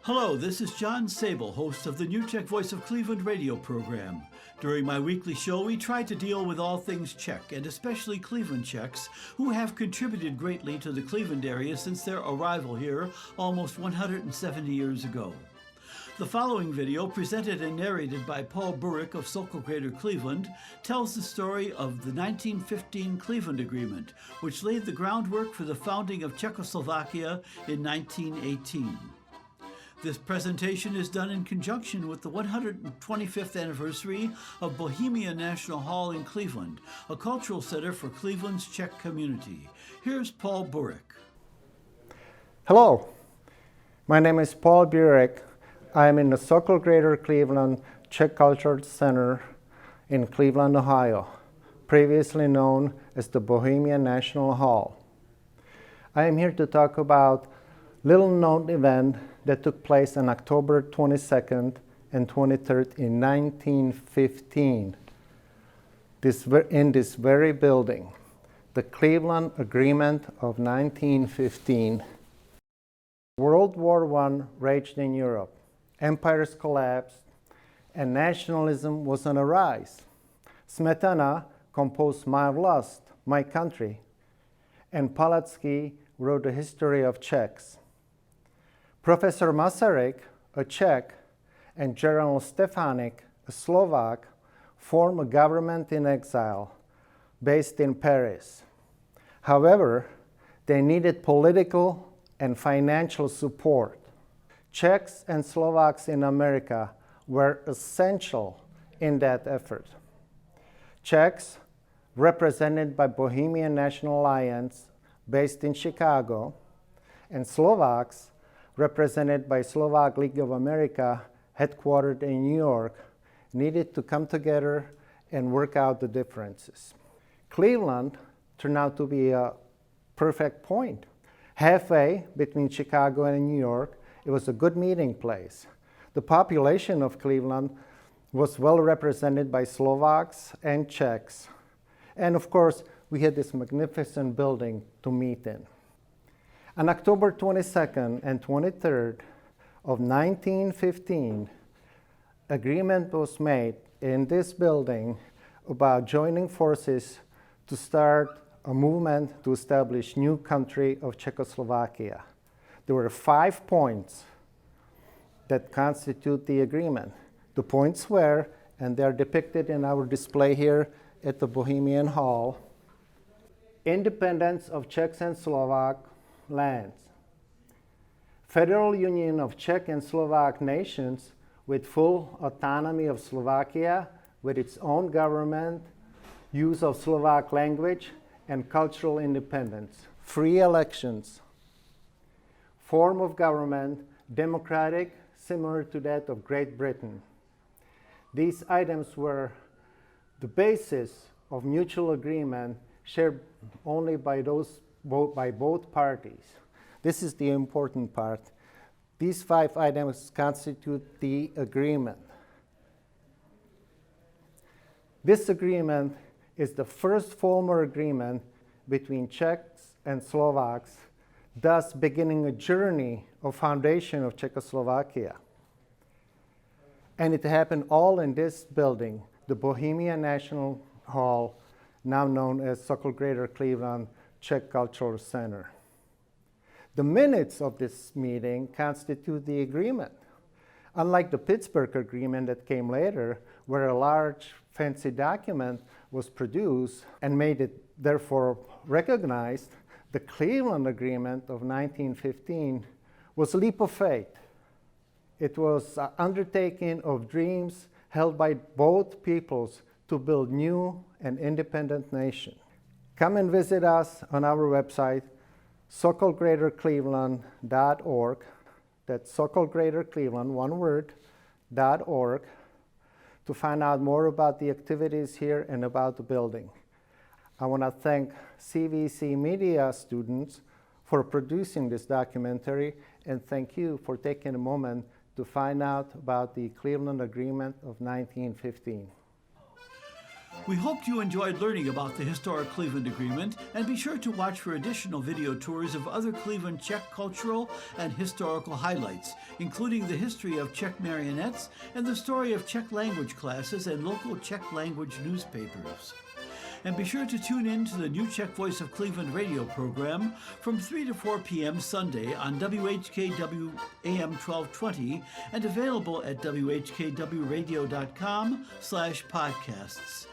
Hello, this is John Sable, host of the new Czech Voice of Cleveland radio program. During my weekly show, we try to deal with all things Czech, and especially Cleveland Czechs, who have contributed greatly to the Cleveland area since their arrival here almost 170 years ago. The following video, presented and narrated by Paul Burek of Sokol Greater Cleveland, tells the story of the 1915 Cleveland Agreement, which laid the groundwork for the founding of Czechoslovakia in 1918. This presentation is done in conjunction with the 125th anniversary of Bohemia National Hall in Cleveland, a cultural center for Cleveland's Czech community. Here's Paul Burek. Hello, my name is Paul Burek. I am in the Sokol Greater Cleveland Czech Cultural Center in Cleveland, Ohio, previously known as the Bohemia National Hall. I am here to talk about a little-known event that took place on October 22nd and 23rd in 1915 in this very building, the Cleveland Agreement of 1915. World War I raged in Europe. Empires collapsed, and nationalism was on a rise. Smetana composed My Vlast, My Country, and Palacký wrote the history of Czechs. Professor Masaryk, a Czech, and General Stefanik, a Slovak, formed a government in exile based in Paris. However, they needed political and financial support. Czechs and Slovaks in America were essential in that effort. Czechs, represented by Bohemian National Alliance, based in Chicago, and Slovaks, represented by Slovak League of America, headquartered in New York, needed to come together and work out the differences. Cleveland turned out to be a perfect point. Halfway between Chicago and New York, it was a good meeting place. The population of Cleveland was well represented by Slovaks and Czechs. And of course, we had this magnificent building to meet in. On October 22nd and 23rd of 1915, agreement was made in this building about joining forces to start a movement to establish new country of Czechoslovakia. There were 5 points that constitute the agreement. The points were, and they're depicted in our display here at the Bohemian Hall: independence of Czechs and Slovak lands, Federal Union of Czech and Slovak nations with full autonomy of Slovakia, with its own government, use of Slovak language, and cultural independence, free elections, form of government, democratic, similar to that of Great Britain. These items were the basis of mutual agreement shared only by both parties. This is the important part. These 5 items constitute the agreement. This agreement is the first formal agreement between Czechs and Slovaks, thus beginning a journey of foundation of Czechoslovakia. And it happened all in this building, the Bohemia National Hall, now known as Sokol Greater Cleveland Czech Cultural Center. The minutes of this meeting constitute the agreement. Unlike the Pittsburgh Agreement that came later, where a large fancy document was produced and made it therefore recognized, the Cleveland Agreement of 1915 was a leap of faith. It was an undertaking of dreams held by both peoples to build new and independent nation. Come and visit us on our website, sokolgreatercleveland.org. That's sokolgreatercleveland, one word, .org, to find out more about the activities here and about the building. I want to thank CVCC media students for producing this documentary, and thank you for taking a moment to find out about the Cleveland Agreement of 1915. We hoped you enjoyed learning about the historic Cleveland Agreement, and be sure to watch for additional video tours of other Cleveland Czech cultural and historical highlights, including the history of Czech marionettes and the story of Czech language classes and local Czech language newspapers. And be sure to tune in to the New Czech Voice of Cleveland radio program from 3 to 4 p.m. Sunday on WHKW AM 1220 and available at whkwradio.com/podcasts.